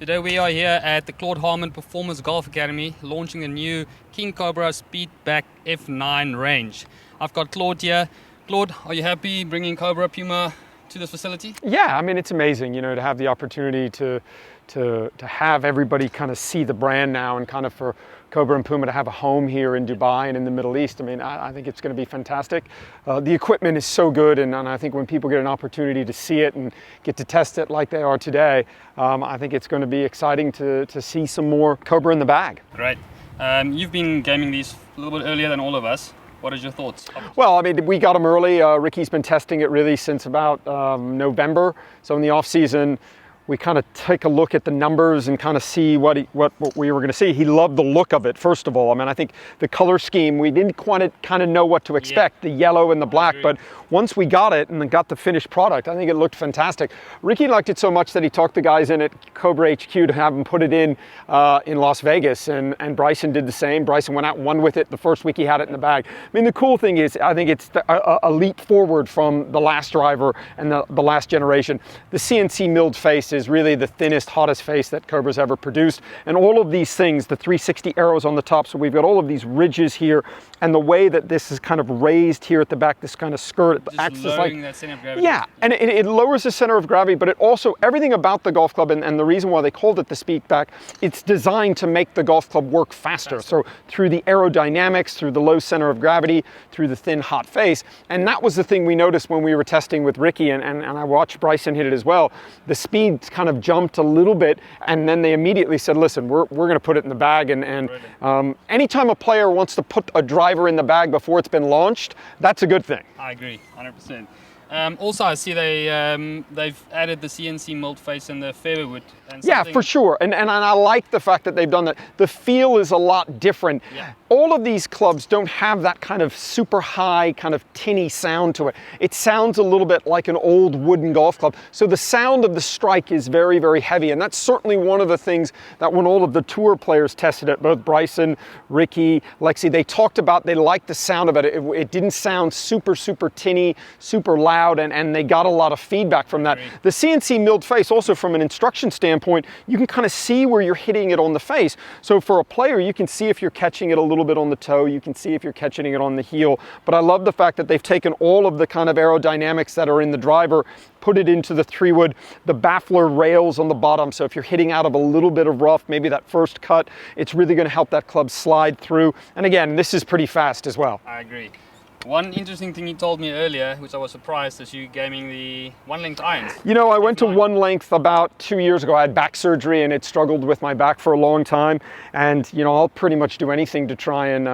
Today we are here at the Claude Harmon Performance Golf Academy launching the new King Cobra Speedback F9 range. I've got Claude here. Claude, are you happy bringing Cobra Puma to this facility? Yeah, I mean, it's amazing, to have the opportunity to have everybody kind of see the brand now, and kind of for Cobra and Puma to have a home here in Dubai and in the Middle East. I mean, I think it's going to be fantastic. The equipment is so good, and I think when people get an opportunity to see it and get to test it like they are today, I think it's going to be exciting to see some more Cobra in the bag. Great. You've been gaming these a little bit earlier than all of us. What are your thoughts? Well, I mean, we got them early. Ricky's been testing it really since about November. So in the off season, we kind of take a look at the numbers and kind of see what we were going to see. He loved the look of it, first of all. I mean, I think the color scheme, we didn't quite kind of know what to expect, the yellow and the black, but once we got it and then got the finished product, I think it looked fantastic. Ricky liked it so much that he talked the guys in at Cobra HQ to have them put it in Las Vegas, and Bryson did the same. Bryson went out and won with it the first week he had it in the bag. I mean, the cool thing is, I think it's a leap forward from the last driver and the last generation. The CNC milled face is really the thinnest, hottest face that Cobra's ever produced. And all of these things, the 360 arrows on the top, so we've got all of these ridges here, and the way that this is kind of raised here at the back, this kind of skirt, it acts as like, that center of gravity. Yeah, and it lowers the center of gravity, but it also, everything about the golf club, and the reason why they called it the Speakback, it's designed to make the golf club work faster. So through the aerodynamics, through the low center of gravity, through the thin, hot face. And that was the thing we noticed when we were testing with Ricky, and I watched Bryson hit it as well. The speed kind of jumped a little bit, and then they immediately said, listen, we're going to put it in the bag. And anytime a player wants to put a driver in the bag before it's been launched, that's a good thing. I agree, 100%. Also, I see they've added the CNC milled face and the fairway wood. Yeah, for sure. And I like the fact that they've done that. The feel is a lot different. Yeah. All of these clubs don't have that kind of super high, kind of tinny sound to it. It sounds a little bit like an old wooden golf club. So the sound of the strike is very, very heavy. And that's certainly one of the things that when all of the tour players tested it, both Bryson, Ricky, Lexi, they talked about they liked the sound of it. It didn't sound super, super tinny, super loud, and they got a lot of feedback from that. The CNC milled face, also from an instruction standpoint, you can kind of see where you're hitting it on the face. So for a player, you can see if you're catching it a little bit on the toe, you can see if you're catching it on the heel. But I love the fact that they've taken all of the kind of aerodynamics that are in the driver, put it into the 3-wood, the baffler rails on the bottom. So if you're hitting out of a little bit of rough, maybe that first cut, it's really going to help that club slide through. And again, this is pretty fast as well. I agree. One interesting thing you told me earlier, which I was surprised, is you gaming the one-length irons. I went to one length about 2 years ago. I had back surgery and it struggled with my back for a long time. And, I'll pretty much do anything to try and,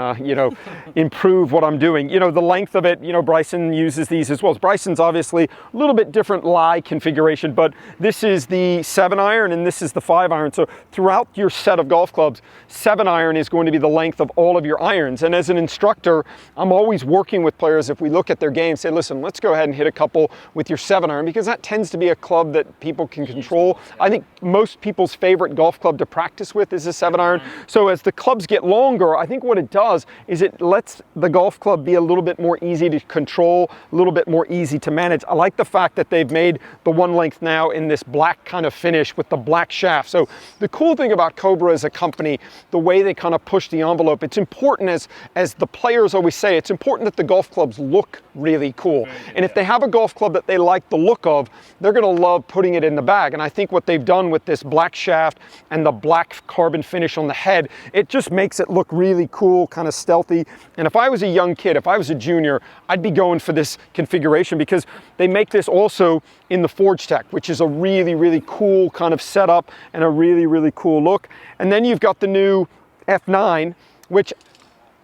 improve what I'm doing. The length of it, Bryson uses these as well. Bryson's obviously a little bit different lie configuration, but this is the 7-iron and this is the 5-iron. So throughout your set of golf clubs, 7-iron is going to be the length of all of your irons. And as an instructor, I'm always working with players, if we look at their game, say, listen, let's go ahead and hit a couple with your 7-iron, because that tends to be a club that people can control. I think most people's favorite golf club to practice with is a 7-iron. So as the clubs get longer, I think what it does is it lets the golf club be a little bit more easy to control, a little bit more easy to manage. I like the fact that they've made the one length now in this black kind of finish with the black shaft. So the cool thing about Cobra as a company, the way they kind of push the envelope, it's important, as the players always say, it's important that the golf clubs look really cool. And if they have a golf club that they like the look of, they're going to love putting it in the bag. And I think what they've done with this black shaft and the black carbon finish on the head, it just makes it look really cool, kind of stealthy. And if I was a young kid, if I was a junior, I'd be going for this configuration, because they make this also in the Forge Tech, which is a really, really cool kind of setup and a really, really cool look. And then you've got the new F9, which,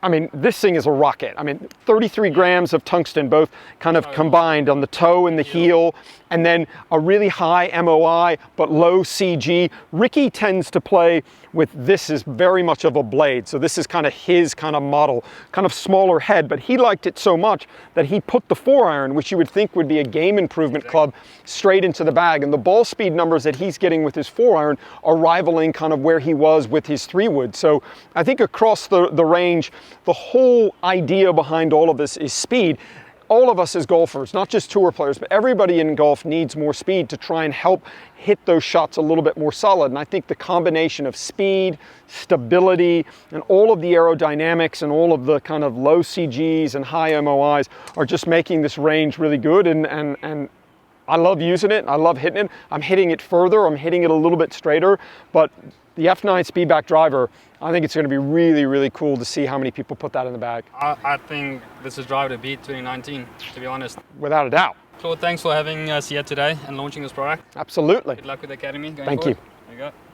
I mean, this thing is a rocket. I mean, 33 grams of tungsten, both kind of combined on the toe and the heel, and then a really high MOI, but low CG. Ricky tends to play with, this is very much of a blade. So this is kind of his kind of model, kind of smaller head, but he liked it so much that he put the 4-iron, which you would think would be a game improvement club, straight into the bag. And the ball speed numbers that he's getting with his 4-iron are rivaling kind of where he was with his 3-wood. So I think across the range, the whole idea behind all of this is speed. all of us as golfers, not just tour players, but everybody in golf needs more speed to try and help hit those shots a little bit more solid. And I think the combination of speed, stability, and all of the aerodynamics and all of the kind of low CGs and high MOIs are just making this range really good. And I love using it. I love hitting it. I'm hitting it further. I'm hitting it a little bit straighter. But the F9 Speedback driver, I think it's going to be really, really cool to see how many people put that in the bag. I think this is driver to beat 2019, to be honest. Without a doubt. Claude, thanks for having us here today and launching this product. Absolutely. Good luck with the Academy going Thank forward. you. There you go.